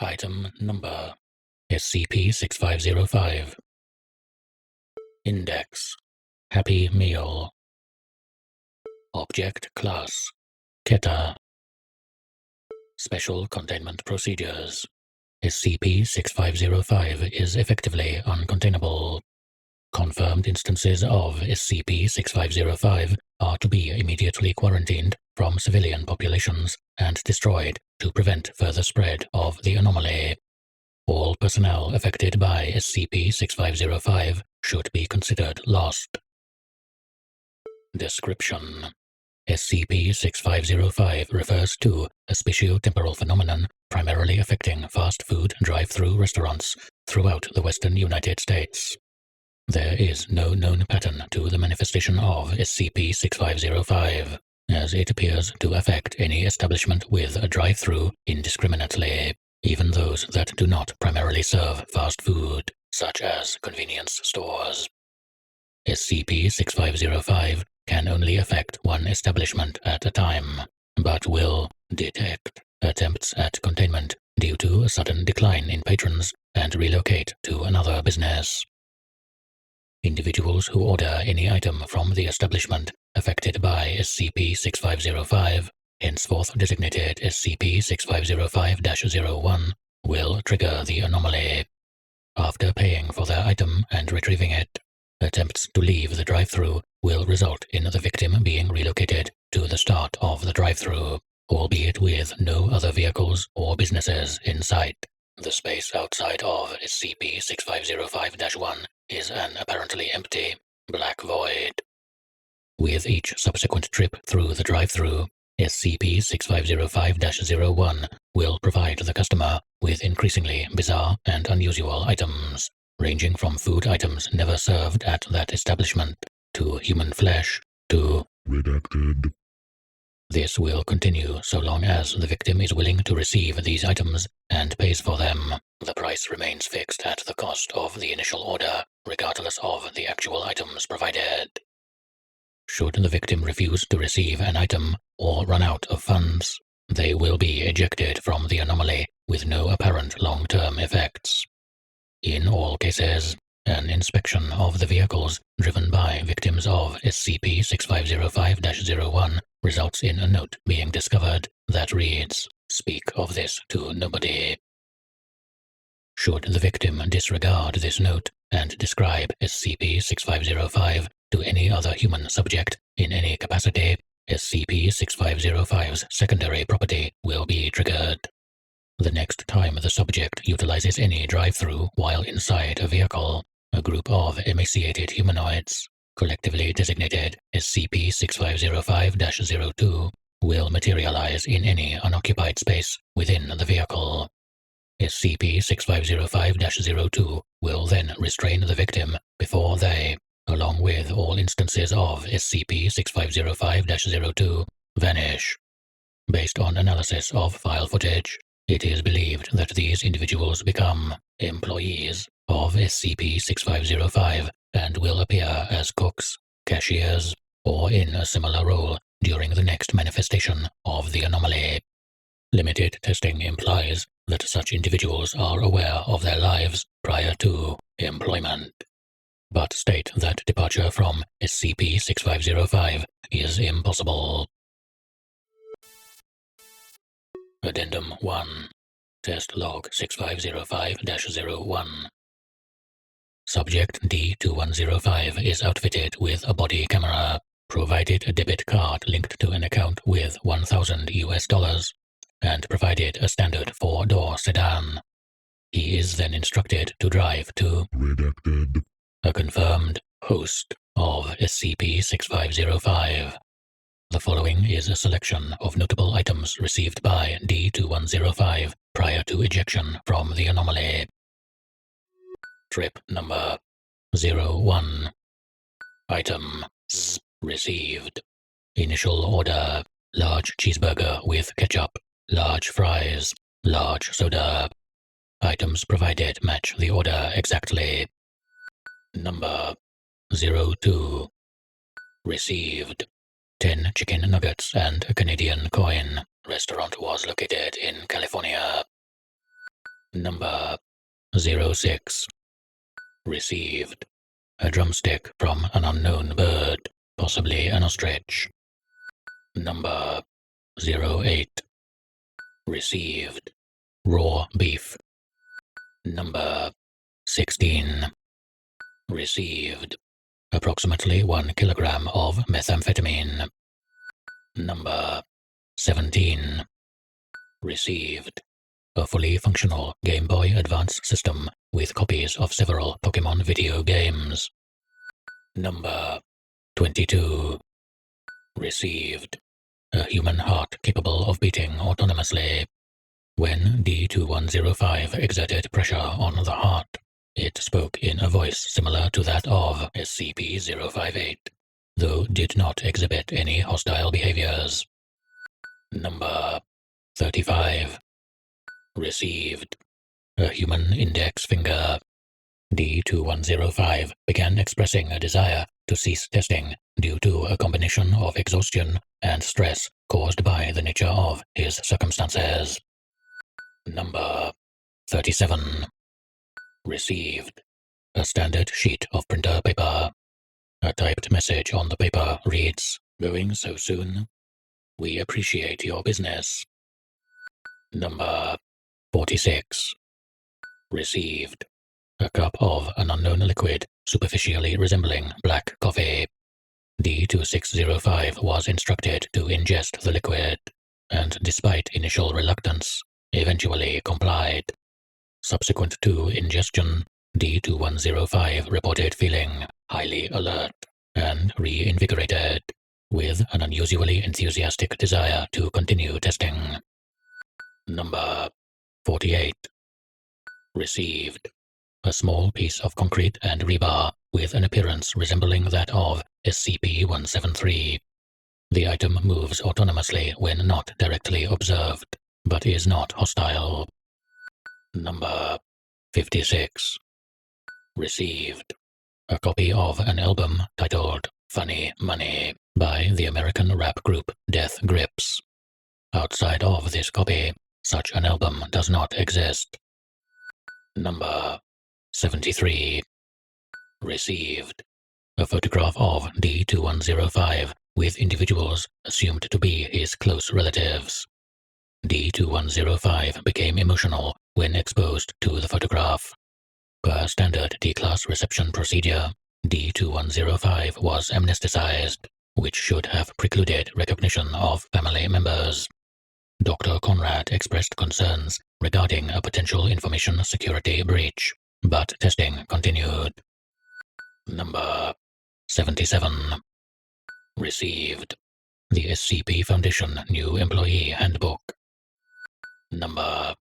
Item Number SCP-6505. Index Happy Meal. Object Class Keter. Special Containment Procedures. SCP-6505 is effectively uncontainable. Confirmed instances of SCP-6505 are to be immediately quarantined from civilian populations and destroyed to prevent further spread of the anomaly. All personnel affected by SCP-6505 should be considered lost. Description: SCP-6505 refers to a spatio-temporal phenomenon primarily affecting fast food drive-thru restaurants throughout the western United States. There is no known pattern to the manifestation of SCP-6505, as it appears to affect any establishment with a drive-thru indiscriminately, even those that do not primarily serve fast food, such as convenience stores. SCP-6505 can only affect one establishment at a time, but will detect attempts at containment due to a sudden decline in patrons and relocate to another business. Individuals who order any item from the establishment affected by SCP-6505, henceforth designated SCP-6505-01, will trigger the anomaly. After paying for their item and retrieving it, attempts to leave the drive-thru will result in the victim being relocated to the start of the drive-thru, albeit with no other vehicles or businesses in sight. The space outside of SCP-6505-1 is an apparently empty, black void. With each subsequent trip through the drive-thru, SCP-6505-01 will provide the customer with increasingly bizarre and unusual items, ranging from food items never served at that establishment to human flesh to redacted. This will continue so long as the victim is willing to receive these items and pays for them. The price remains fixed at the cost of the initial order, regardless of the actual items provided. Should the victim refuse to receive an item or run out of funds, they will be ejected from the anomaly with no apparent long-term effects. In all cases, an inspection of the vehicles driven by victims of SCP-6505-01 results in a note being discovered that reads, "Speak of this to nobody." Should the victim disregard this note and describe SCP-6505 to any other human subject in any capacity, SCP-6505's secondary property will be triggered. The next time the subject utilizes any drive-thru while inside a vehicle, a group of emaciated humanoids, collectively designated SCP-6505-02, will materialize in any unoccupied space within the vehicle. SCP-6505-02 will then restrain the victim before they, along with all instances of SCP-6505-02, vanish. Based on analysis of file footage, it is believed that these individuals become employees of SCP-6505 and will appear as cooks, cashiers, or in a similar role during the next manifestation of the anomaly. Limited testing implies that such individuals are aware of their lives prior to employment, but state that departure from SCP-6505 is impossible. Addendum 1. Test Log 6505-01. Subject D2105 is outfitted with a body camera, provided a debit card linked to an account with $1,000, and provided a standard 4-door sedan. He is then instructed to drive to redacted, a confirmed host of SCP-6505. The following is a selection of notable items received by D2105 prior to ejection from the anomaly. Trip number 01. Item received. Initial order: large cheeseburger with ketchup, large fries, large soda. Items provided match the order exactly. Number 02. Received 10 chicken nuggets and a Canadian coin. Restaurant was located in California. Number 06. Received a drumstick from an unknown bird, possibly an ostrich. Number 08. Received raw beef. Number 16. Received approximately 1 kilogram of methamphetamine. Number 17. Received a fully functional Game Boy Advance system with copies of several Pokemon video games. Number 22. Received a human heart capable of beating autonomously. When D2105 exerted pressure on the heart, it spoke in a voice similar to that of SCP-058, though did not exhibit any hostile behaviors. Number 35. Received a human index finger. D2105 began expressing a desire to cease testing due to a combination of exhaustion and stress caused by the nature of his circumstances. Number 37. Received a standard sheet of printer paper. A typed message on the paper reads, "Going so soon? We appreciate your business." Number 46. Received a cup of an unknown liquid superficially resembling black coffee. D2605 was instructed to ingest the liquid, and despite initial reluctance, eventually complied. Subsequent to ingestion, D2105 reported feeling highly alert and reinvigorated, with an unusually enthusiastic desire to continue testing. Number 48. Received a small piece of concrete and rebar with an appearance resembling that of SCP-173. The item moves autonomously when not directly observed, but is not hostile. Number 56. Received a copy of an album titled Funny Money by the American rap group Death Grips. Outside of this copy, such an album does not exist. Number 73. Received a photograph of D2105 with individuals assumed to be his close relatives. D2105 became emotional when exposed to the photograph. Per standard D-class reception procedure, D2105 was amnesticized, which should have precluded recognition of family members. Dr. Conrad expressed concerns regarding a potential information security breach, but testing continued. Number 77. Received the SCP Foundation New Employee Handbook. Number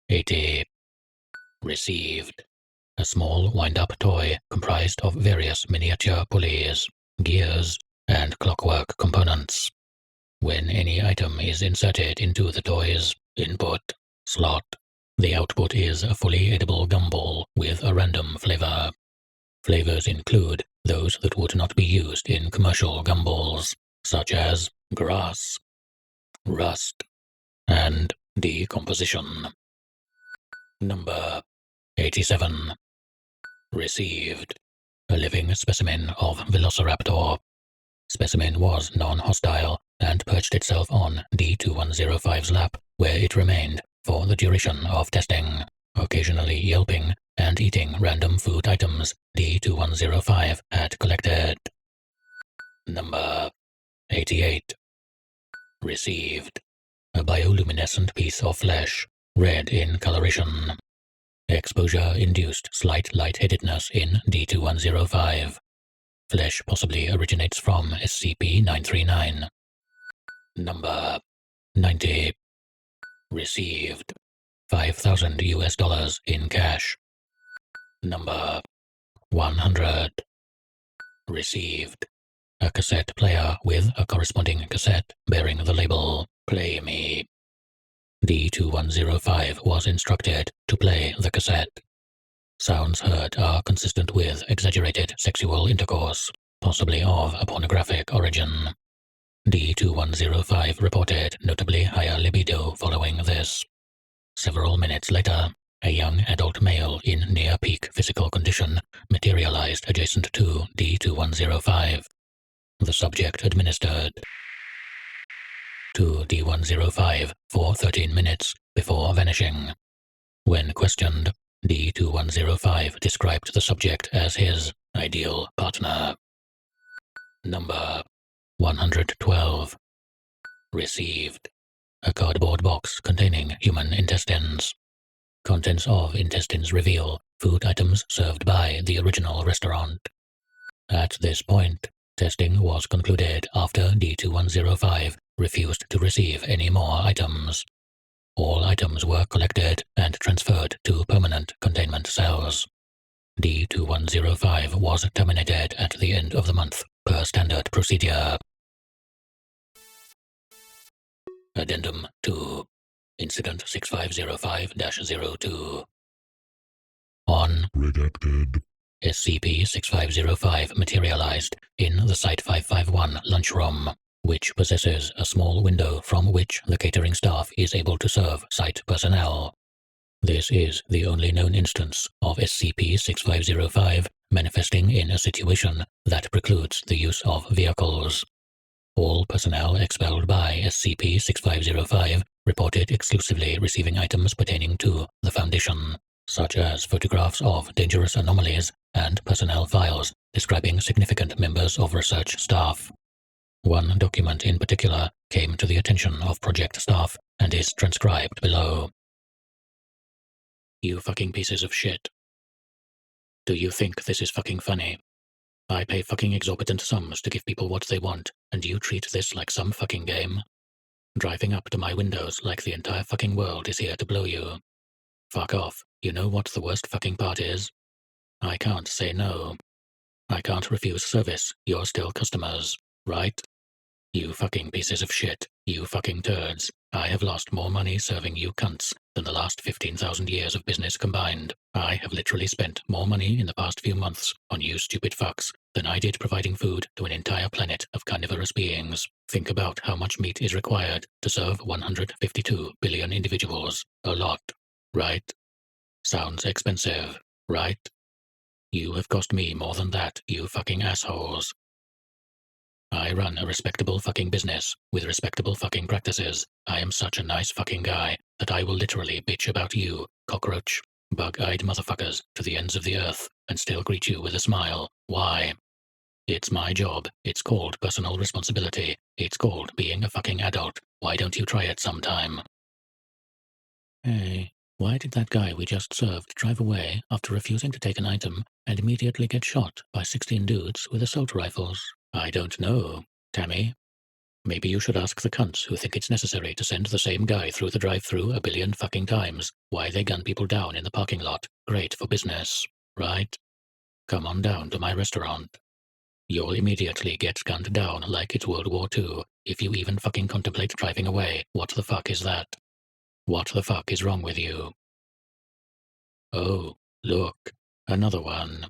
80. Received a small wind-up toy comprised of various miniature pulleys, gears, and clockwork components. When any item is inserted into the toy's input slot, the output is a fully edible gumball with a random flavor. Flavors include those that would not be used in commercial gumballs, such as grass, rust, and decomposition. Number 87. Received a living specimen of Velociraptor. Specimen was non-hostile and perched itself on D2105's lap, where it remained for the duration of testing, occasionally yelping and eating random food items D2105 had collected. Number 88. Received a bioluminescent piece of flesh, red in coloration. Exposure-induced slight lightheadedness in D2105. Flesh possibly originates from SCP-939. Number 90. Received $5,000 in cash. Number 100. Received a cassette player with a corresponding cassette bearing the label "Play Me." D2105 was instructed to play the cassette. Sounds heard are consistent with exaggerated sexual intercourse, possibly of a pornographic origin. D2105 reported notably higher libido following this. Several minutes later, A young adult male in near-peak physical condition materialized adjacent to D2105. The subject administered to D105 for 13 minutes before vanishing. When questioned, D2105 described the subject as his ideal partner. Number 112. Received a cardboard box containing human intestines. Contents of intestines reveal food items served by the original restaurant. At this point, testing was concluded after D2105 refused to receive any more items. All items were collected and transferred to permanent containment cells. D2105 was terminated at the end of the month per standard procedure. Addendum 2. Incident 6505-02. On Redacted. SCP-6505 materialized in the Site-551 lunchroom, which possesses a small window from which the catering staff is able to serve site personnel. This is the only known instance of SCP-6505 manifesting in a situation that precludes the use of vehicles. All personnel expelled by SCP-6505 reported exclusively receiving items pertaining to the Foundation, such as photographs of dangerous anomalies and personnel files describing significant members of research staff. One document in particular came to the attention of project staff and is transcribed below. You fucking pieces of shit. Do you think this is fucking funny? I pay fucking exorbitant sums to give people what they want, and you treat this like some fucking game? Driving up to my windows like the entire fucking world is here to blow you. Fuck off. You know what the worst fucking part is? I can't say no. I can't refuse service. You're still customers, right? You fucking pieces of shit. You fucking turds. I have lost more money serving you cunts than the last 15,000 years of business combined. I have literally spent more money in the past few months on you stupid fucks than I did providing food to an entire planet of carnivorous beings. Think about how much meat is required to serve 152 billion individuals. A lot, right? Sounds expensive, right? You have cost me more than that, you fucking assholes. I run a respectable fucking business with respectable fucking practices. I am such a nice fucking guy that I will literally bitch about you, cockroach, bug-eyed motherfuckers to the ends of the earth and still greet you with a smile. Why? It's my job. It's called personal responsibility. It's called being a fucking adult. Why don't you try it sometime? Hey, why did that guy we just served drive away after refusing to take an item and immediately get shot by 16 dudes with assault rifles? I don't know, Tammy. Maybe you should ask the cunts who think it's necessary to send the same guy through the drive-thru a billion fucking times why they gun people down in the parking lot. Great for business, right? Come on down to my restaurant. You'll immediately get gunned down like it's World War II if you even fucking contemplate driving away. What the fuck is that? What the fuck is wrong with you? Oh, look, another one.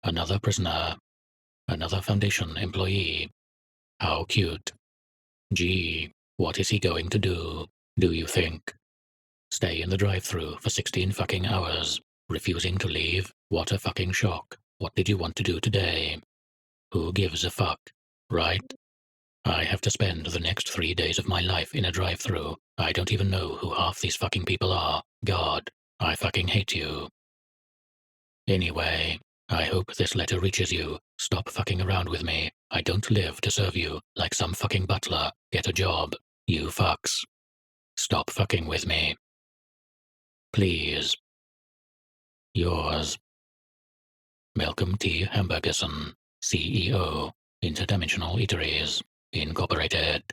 Another prisoner. Another Foundation employee. How cute. Gee, what is he going to do you think? Stay in the drive-thru for 16 fucking hours, refusing to leave? What a fucking shock. What did you want to do today? Who gives a fuck, right? I have to spend the next 3 days of my life in a drive-thru. I don't even know who half these fucking people are. God, I fucking hate you. Anyway, I hope this letter reaches you. Stop fucking around with me. I don't live to serve you like some fucking butler. Get a job, you fucks. Stop fucking with me. Please. Yours. Malcolm T. Hamburgerson, CEO, Interdimensional Eateries, Incorporated.